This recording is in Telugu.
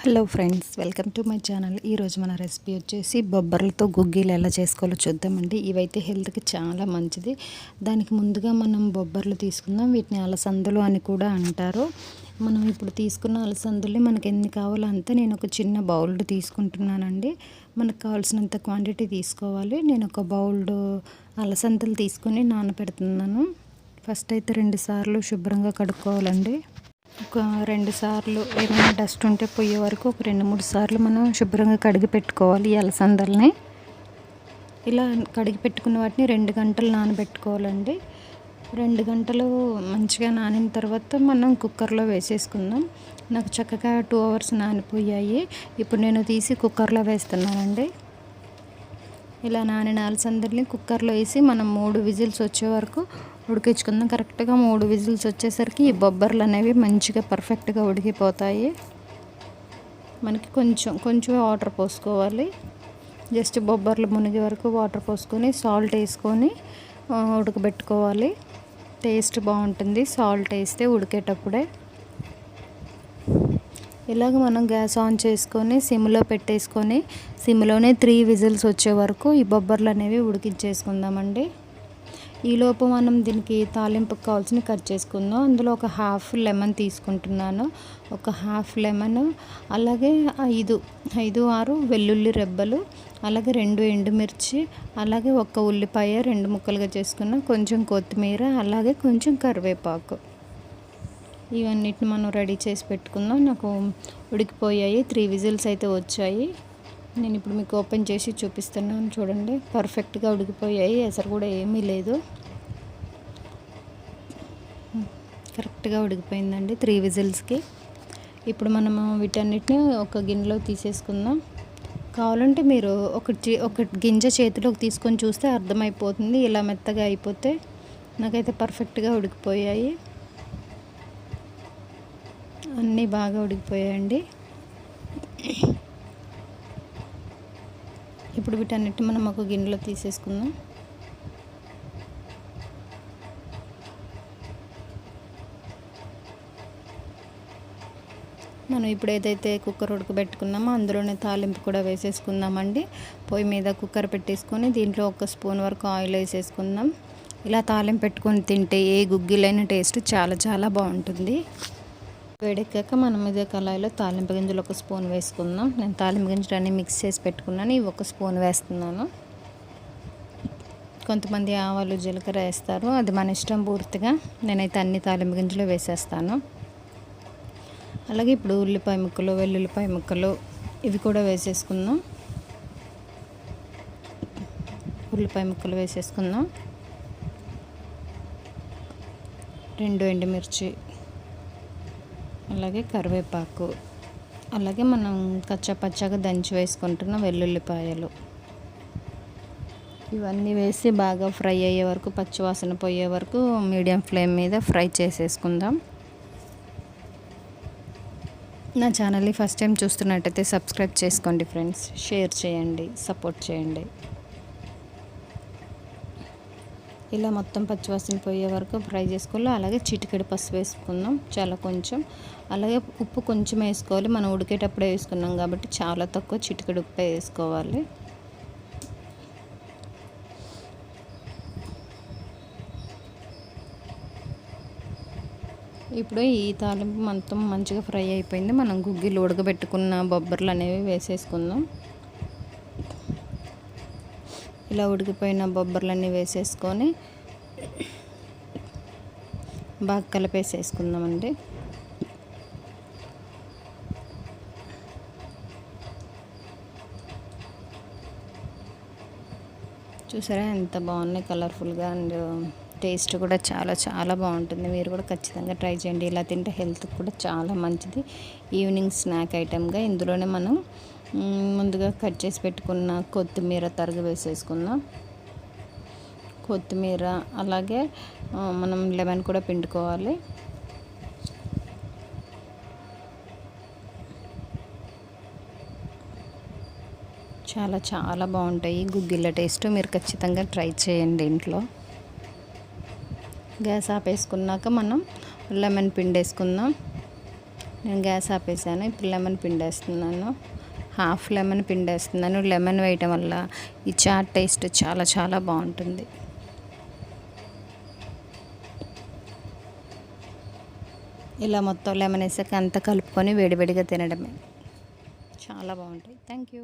Hello friends, welcome to my channel. ఈరోజు మన రెసిపీ వచ్చేసి బొబ్బర్లతో గుగ్గీలు ఎలా చేసుకోవాలో చూద్దామండి. ఇవైతే హెల్త్కి చాలా మంచిది. దానికి ముందుగా మనం బొబ్బర్లు తీసుకుందాం. వీటిని అలసందలు అని కూడా అంటారు. మనం ఇప్పుడు తీసుకున్న అలసందలు మనకి ఎన్ని కావాలో అంతే నేను ఒక చిన్న బౌల్ తీసుకుంటున్నానండి. మనకు కావాల్సినంత క్వాంటిటీ తీసుకోవాలి. నేను ఒక బౌల్ అలసందలు తీసుకొని నానబెడుతున్నాను. ఫస్ట్ అయితే 2 సార్లు శుభ్రంగా కడుక్కోవాలండి. ఒక 2 సార్లు ఏమైనా డస్ట్ ఉంటే పోయే వరకు ఒక 2-3 సార్లు మనం శుభ్రంగా కడిగి పెట్టుకోవాలి ఈ అలసందల్ని. ఇలా కడిగి పెట్టుకున్న వాటిని 2 గంటలు నానబెట్టుకోవాలండి. 2 గంటలు మంచిగా నానిన తర్వాత మనం కుక్కర్లో వేసేసుకుందాం. నాకు చక్కగా 2 అవర్స్ నానిపోయాయి. ఇప్పుడు నేను తీసి కుక్కర్లో వేస్తున్నానండి. ఇలా నానిన అలసందల్ని కుక్కర్లో వేసి మనం 3 విజిల్స్ వచ్చే వరకు ఉడికించుకుందాం. కరెక్ట్గా 3 విజిల్స్ వచ్చేసరికి ఈ బొబ్బర్లు అనేవి మంచిగా పర్ఫెక్ట్గా ఉడికిపోతాయి. మనకి కొంచెం వాటర్ పోసుకోవాలి. జస్ట్ బొబ్బర్లు మునిగే వరకు వాటర్ పోసుకొని సాల్ట్ వేసుకొని ఉడకబెట్టుకోవాలి. టేస్ట్ బాగుంటుంది సాల్ట్ వేస్తే ఉడికేటప్పుడే. ఇలాగ మనం గ్యాస్ ఆన్ చేసుకొని సిమ్లో పెట్టేసుకొని సిమ్లోనే 3 విజిల్స్ వచ్చే వరకు ఈ బొబ్బర్లు అనేవి ఉడికించేసుకుందామండి. ఈలోపు మనం దీనికి తాలింపుకి కావాల్సిన కట్ చేసుకుందాం. అందులో ఒక హాఫ్ లెమన్ తీసుకుంటున్నాను. ఒక హాఫ్ లెమన్, అలాగే 5-6 వెల్లుల్లి రెబ్బలు, అలాగే 2 ఎండుమిర్చి, అలాగే ఒక ఉల్లిపాయ 2 ముక్కలుగా చేసుకున్న, కొంచెం కొత్తిమీర, అలాగే కొంచెం కరివేపాకు. ఇవన్నిటిని మనం రెడీ చేసి పెట్టుకుందాం. నాకు ఉడికిపోయాయి. 3 విజిల్స్ అయితే వచ్చాయి. నేను ఇప్పుడు మీకు ఓపెన్ చేసి చూపిస్తున్నాను. చూడండి, పర్ఫెక్ట్గా ఉడికిపోయాయి. ఎసరు కూడా ఏమీ లేదు. కరెక్ట్గా ఉడికిపోయిందండి 3 విజిల్స్కి. ఇప్పుడు మనము వీటన్నిటిని ఒక గిన్నెలో తీసేసుకుందాం. కావాలంటే మీరు ఒక గింజ చేతిలోకి తీసుకొని చూస్తే అర్థమైపోతుంది. ఇలా మెత్తగా అయిపోతే నాకైతే పర్ఫెక్ట్గా ఉడికిపోయాయి. అన్నీ బాగా ఉడికిపోయాయండి. ఇప్పుడు వీటన్నిటిని మనం ఒక గిన్నెలో తీసేసుకుందాం. మనం ఇప్పుడు ఏదైతే కుక్కర్ ఉడకబెట్టుకున్నామో అందులోనే తాలింపు కూడా వేసేసుకుందామండి. పొయ్యి మీద కుక్కర్ పెట్టేసుకొని దీంట్లో 1 స్పూన్ వరకు ఆయిల్ వేసేసుకుందాం. ఇలా తాలింపు పెట్టుకొని తింటే ఏ గుగ్గిలైన టేస్ట్ చాలా చాలా బాగుంటుంది. వేడెక్కాక మనం ఇదే కళాయిలో తాలింపు గింజలు 1 స్పూన్ వేసుకుందాం. నేను తాలింపు గింజలు అన్నీ మిక్స్ చేసి పెట్టుకున్నాను. ఇవి 1 స్పూన్ వేస్తున్నాను. కొంతమంది ఆవాలు జీలకర్ర వేస్తారు, అది మన ఇష్టం పూర్తిగా. నేనైతే అన్ని తాలింపు గింజలు వేసేస్తాను. అలాగే ఇప్పుడు ఉల్లిపాయ ముక్కలు, వెల్లుల్లిపాయ ముక్కలు ఇవి కూడా వేసేసుకుందాం. ఉల్లిపాయ ముక్కలు వేసేసుకుందాం. 2 ఎండుమిర్చి, అలాగే కరివేపాకు, అలాగే మనం కచ్చాపచ్చాగా దంచి వేసుకుంటున్న వెల్లుల్లిపాయలు, ఇవన్నీ వేసి బాగా ఫ్రై అయ్యే వరకు, పచ్చివాసన పోయే వరకు మీడియం ఫ్లేమ్ మీద ఫ్రై చేసేసుకుందాం. నా ఛానల్ని ఫస్ట్ టైం చూస్తున్నట్టయితే సబ్స్క్రైబ్ చేసుకోండి ఫ్రెండ్స్. షేర్ చేయండి, సపోర్ట్ చేయండి. ఇలా మొత్తం పచ్చివాసన పోయే వరకు ఫ్రై చేసుకోవాలి. అలాగే చిటికెడు పసుపు వేసుకుందాం, చాలా కొంచెం. అలాగే ఉప్పు కొంచెం వేసుకోవాలి. మనం ఉడికేటప్పుడే వేసుకున్నాం కాబట్టి చాలా తక్కువ, చిటికెడు ఉప్పు వేసుకోవాలి. ఇప్పుడు ఈ తాలింపు మొత్తం మంచిగా ఫ్రై అయిపోయింది. మనం గుగ్గిలు ఉడకబెట్టుకున్న బొబ్బర్లు అనేవి వేసేసుకుందాం. ఇలా ఉడికిపోయిన బొబ్బర్లన్నీ వేసేసుకొని బాగా కలిపేసేసుకుందామండి. చూసారా ఎంత బాగున్నాయి కలర్ఫుల్గా, అండ్ టేస్ట్ కూడా చాలా చాలా బాగుంటుంది. మీరు కూడా ఖచ్చితంగా ట్రై చేయండి. ఇలా తింటే హెల్త్కి కూడా చాలా మంచిది. ఈవినింగ్ స్నాక్ ఐటెంగా ఇందులోనే మనం ముందుగా కట్ చేసి పెట్టుకున్న కొత్తిమీర తరుగు వేసేసుకుందాం. కొత్తిమీర, అలాగే మనం లెమన్ కూడా పిండుకోవాలి. చాలా చాలా బాగుంటాయి గుగ్గిళ్ళ టేస్ట్. మీరు ఖచ్చితంగా ట్రై చేయండి ఇంట్లో. గ్యాస్ ఆపేసుకున్నాక మనం లెమన్ పిండి వేసుకుందాం. నేను గ్యాస్ ఆపేసాను. ఇప్పుడు లెమన్ పిండేస్తున్నాను. హాఫ్ లెమన్ పిండేస్తున్నాను. లెమన్ వేయటం వల్ల ఈ చాట్ టేస్ట్ చాలా చాలా బాగుంటుంది. ఇలా మొత్తం లెమన్ వేసాక అంతా కలుపుకొని వేడివేడిగా తినడమే. చాలా బాగుంటాయి. Thank you.